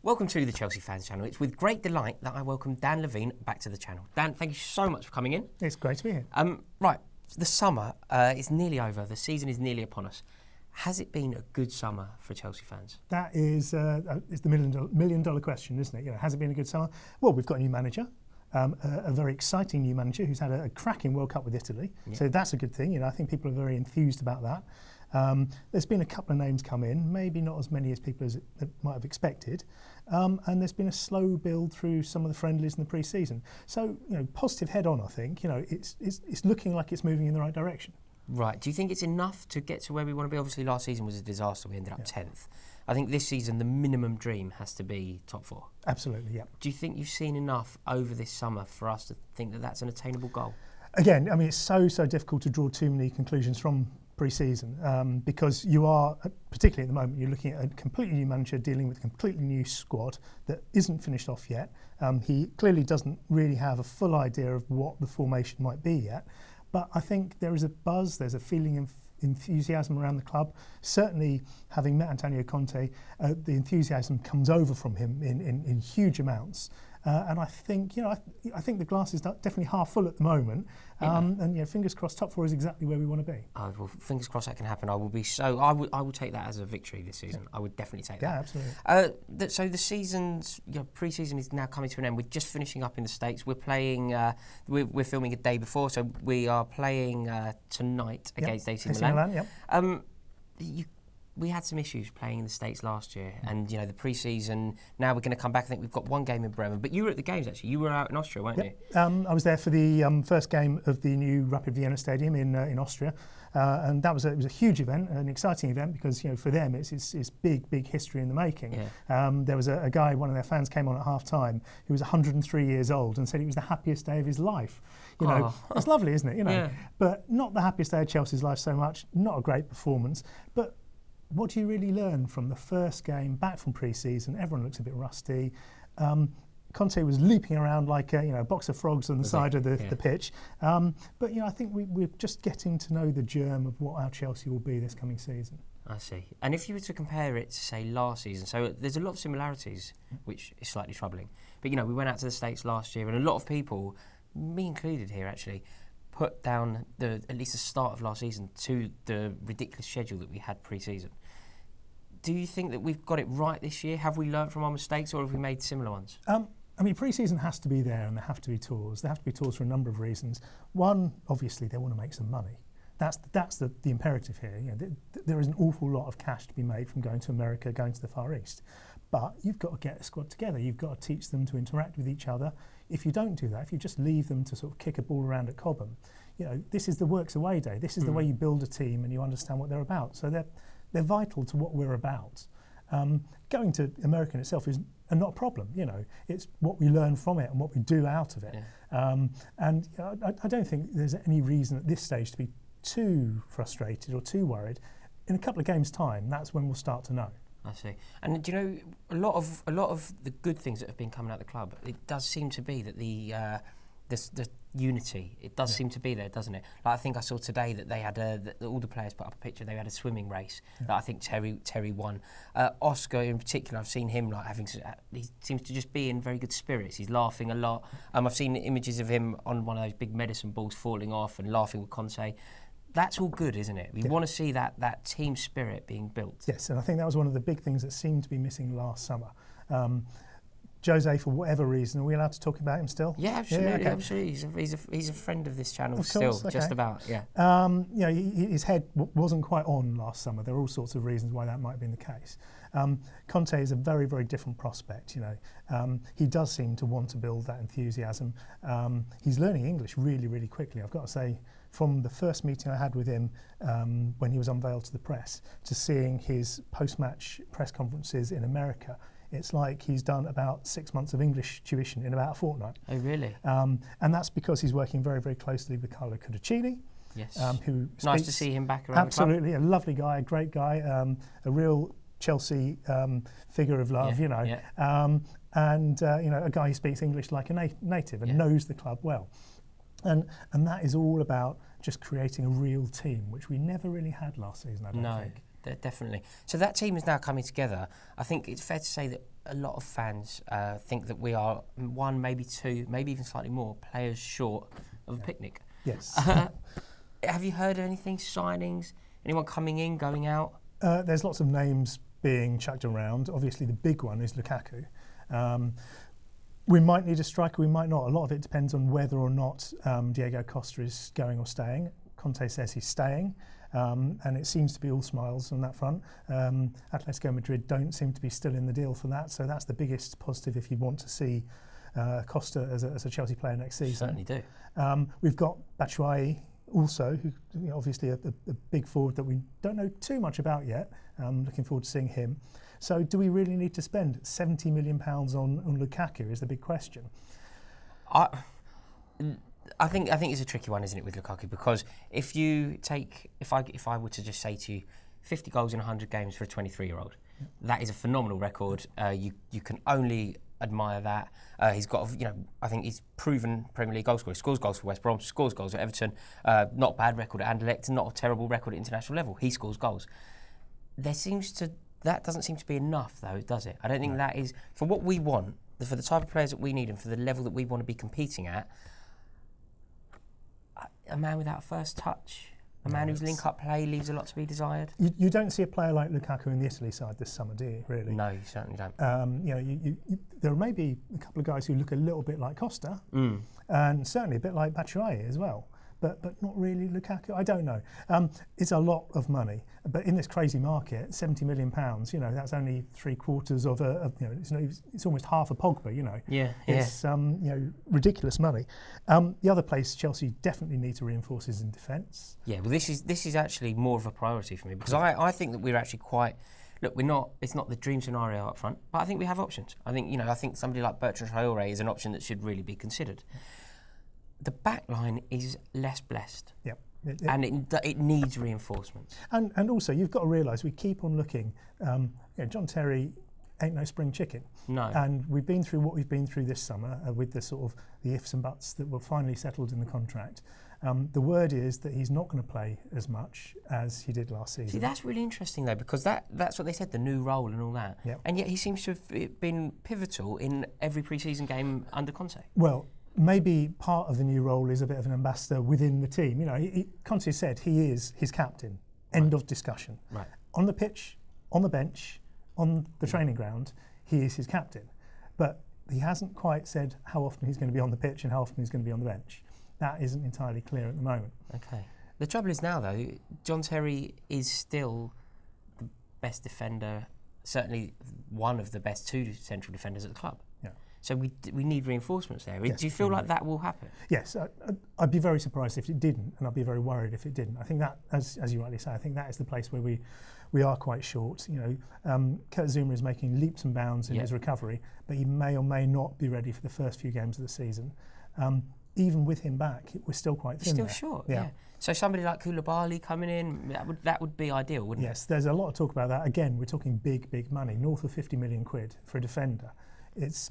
Welcome to the Chelsea Fans Channel. It's with great delight that I welcome Dan Levene back to the channel. Dan, thank you so much for coming in. It's great to be here. Right, the summer is nearly over. The season is nearly upon us. Has it been a good summer for Chelsea fans? That is the million dollar question, isn't it? Has it been a good summer? Well, we've got a new manager, a very exciting new manager who's had a cracking World Cup with Italy. Yeah. So that's a good thing. I think people are very enthused about that. There's been a couple of names come in, maybe not as many as people might have expected. And there's been a slow build through some of the friendlies in the pre-season. So, positive head on, I think. It's looking like it's moving in the right direction. Right. Do you think it's enough to get to where we want to be? Obviously, last season was a disaster. We ended up 10th. I think this season, the minimum dream has to be top 4. Absolutely, yeah. Do you think you've seen enough over this summer for us to think that that's an attainable goal? Again, it's so difficult to draw too many conclusions from pre-season because you are, particularly at the moment, you're looking at a completely new manager dealing with a completely new squad that isn't finished off yet. He clearly doesn't really have a full idea of what the formation might be yet. But I think there is a buzz, there's a feeling of enthusiasm around the club. Certainly, having met Antonio Conte, the enthusiasm comes over from him in huge amounts. And I think, I think the glass is definitely half full at the moment. And fingers crossed, top 4 is exactly where we want to be. Oh, well, fingers crossed that can happen. I will take that as a victory this season. I would definitely take that. Yeah, absolutely. So the season's pre-season is now coming to an end. We're just finishing up in the States. We're playing. We're filming a day before, so we are playing tonight against AC Milan. We had some issues playing in the States last year, and the pre-season. Now we're going to come back. I think we've got one game in Bremen, but you were at the games actually. You were out in Austria, weren't you? I was there for the first game of the new Rapid Vienna Stadium in Austria, and it was a huge event, an exciting event because for them it's big history in the making. Yeah. There was a guy, one of their fans came on at half time, who was 103 years old and said it was the happiest day of his life. It's lovely, isn't it? Yeah. But not the happiest day of Chelsea's life so much. Not a great performance, but what do you really learn from the first game back from pre-season? Everyone looks a bit rusty. Conte was leaping around like a box of frogs on the side of the pitch. But I think we're just getting to know the germ of what our Chelsea will be this coming season. I see. And if you were to compare it to, say, last season, so there's a lot of similarities, which is slightly troubling. But, we went out to the States last year, and a lot of people, me included here actually, put down at least the start of last season to the ridiculous schedule that we had pre-season. Do you think that we've got it right this year? Have we learned from our mistakes, or have we made similar ones? Pre-season has to be there, and there have to be tours. There have to be tours for a number of reasons. One, obviously, they want to make some money. That's the imperative here. There is an awful lot of cash to be made from going to America, going to the Far East. But you've got to get a squad together. You've got to teach them to interact with each other. If you don't do that, if you just leave them to sort of kick a ball around at Cobham, this is the works away day. This is the way you build a team and you understand what they're about. So they're vital to what we're about. Going to America in itself is not a problem. It's what we learn from it and what we do out of it. Yeah. I don't think there's any reason at this stage to be too frustrated or too worried. In a couple of games' time, that's when we'll start to know. I see. And do you know, a lot of the good things that have been coming out of the club, it does seem to be that the unity, it does seem to be there, doesn't it? Like I think I saw today that they had all the players put up a picture. They had a swimming race that I think Terry won. Oscar in particular, I've seen him he seems to just be in very good spirits. He's laughing a lot. I've seen images of him on one of those big medicine balls falling off and laughing with Conte. That's all good, isn't it? We want to see that team spirit being built. Yes, and I think that was one of the big things that seemed to be missing last summer. Jose, for whatever reason, are we allowed to talk about him still? Yeah, absolutely, okay. Absolutely. He's a friend of this channel still, okay. Just about, yeah. His head wasn't quite on last summer. There are all sorts of reasons why that might have been the case. Conte is a very, very different prospect. He does seem to want to build that enthusiasm. He's learning English really, really quickly. I've got to say, from the first meeting I had with him when he was unveiled to the press, to seeing his post-match press conferences in America, it's like he's done about 6 months of English tuition in about a fortnight. Oh, really? And that's because he's working very, very closely with Carlo Cudicini. Yes. Who nice to see him back around. Absolutely, the club. A lovely guy, a great guy, a real Chelsea figure of love, Yeah. A guy who speaks English like a native and knows the club well. And that is all about just creating a real team, which we never really had last season, I don't think. Definitely. So that team is now coming together. I think it's fair to say that a lot of fans think that we are one, maybe two, maybe even slightly more players short of a picnic. Yes. Have you heard anything, signings, anyone coming in, going out? There's lots of names being chucked around. Obviously, the big one is Lukaku. We might need a striker, we might not. A lot of it depends on whether or not Diego Costa is going or staying. Conte says he's staying, and it seems to be all smiles on that front. Atletico Madrid don't seem to be still in the deal for that, so that's the biggest positive if you want to see Costa as a Chelsea player next season. Certainly do. We've got Batshuayi also, who obviously a big forward that we don't know too much about yet. Looking forward to seeing him. So do we really need to spend £70 million on Lukaku is the big question. I think it's a tricky one, isn't it, with Lukaku? Because if I were to just say to you, 50 goals in 100 games for a 23-year-old, that is a phenomenal record. You can only admire that. He's got, I think he's proven Premier League goal scorer. He scores goals for West Brom, scores goals at Everton. Not a bad record at Anderlecht, not a terrible record at international level. He scores goals. That doesn't seem to be enough, though, does it? I don't think that is, for what we want, for the type of players that we need and for the level that we want to be competing at, a man without a first touch, a man whose link-up play leaves a lot to be desired. You don't see a player like Lukaku in the Italy side this summer, do you, really? No, you certainly don't. There may be a couple of guys who look a little bit like Costa, and certainly a bit like Batshuayi as well. But not really Lukaku. I don't know. It's a lot of money, but in this crazy market, £70 million. That's only 3/4 of a. It's almost half a Pogba. It's ridiculous money. The other place Chelsea definitely need to reinforce is in defence. Yeah, well, this is actually more of a priority for me because I think that we're actually quite. Look, it's not the dream scenario up front, but I think we have options. I think somebody like Bertrand Traoré is an option that should really be considered. The back line is less blessed. Yep. And it needs reinforcements. And also, you've got to realise we keep on looking. John Terry ain't no spring chicken. No. And we've been through what we've been through this summer with the sort of the ifs and buts that were finally settled in the contract. The word is that he's not going to play as much as he did last season. See, that's really interesting, though, because that's what they said, the new role and all that. Yep. And yet he seems to have been pivotal in every pre-season game under Conte. Well, maybe part of the new role is a bit of an ambassador within the team. Conte said he is his captain. End of discussion. Right. On the pitch, on the bench, on the training ground, he is his captain. But he hasn't quite said how often he's going to be on the pitch and how often he's going to be on the bench. That isn't entirely clear at the moment. Okay. The trouble is now, though, John Terry is still the best defender, certainly one of the best two central defenders at the club. Yeah. So we need reinforcements there. Yes, do you feel like that will happen? Yes, I'd be very surprised if it didn't, and I'd be very worried if it didn't. I think that, as you rightly say, I think that is the place where we are quite short. Kurt Zouma is making leaps and bounds in his recovery, but he may or may not be ready for the first few games of the season. Even with him back, we're still quite thin. Still short, yeah. So somebody like Koulibaly coming in, that would be ideal, wouldn't it? Yes, there's a lot of talk about that. Again, we're talking big money, north of 50 million quid for a defender.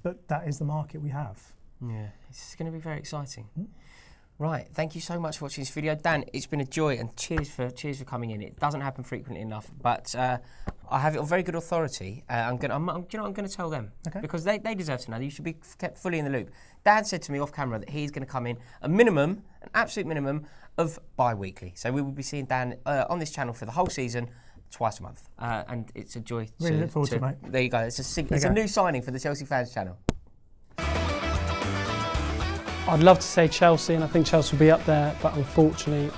But that is the market we have. Yeah, it's going to be very exciting. Right, thank you so much for watching this video. Dan, it's been a joy, and cheers for coming in. It doesn't happen frequently enough, but I have it on very good authority. I'm going to tell them, because they deserve to know. You should be kept fully in the loop. Dan said to me off camera that he's going to come in an absolute minimum of bi-weekly. So we will be seeing Dan on this channel for the whole season, twice a month, and it's a joy. Really look forward to it, mate. There you go. It's a new signing for the Chelsea Fans Channel. I'd love to say Chelsea, and I think Chelsea will be up there, but unfortunately,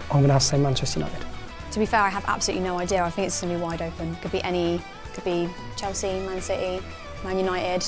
I'm going to have to say Manchester United. To be fair, I have absolutely no idea. I think it's going to be wide open. Could be Chelsea, Man City, Man United.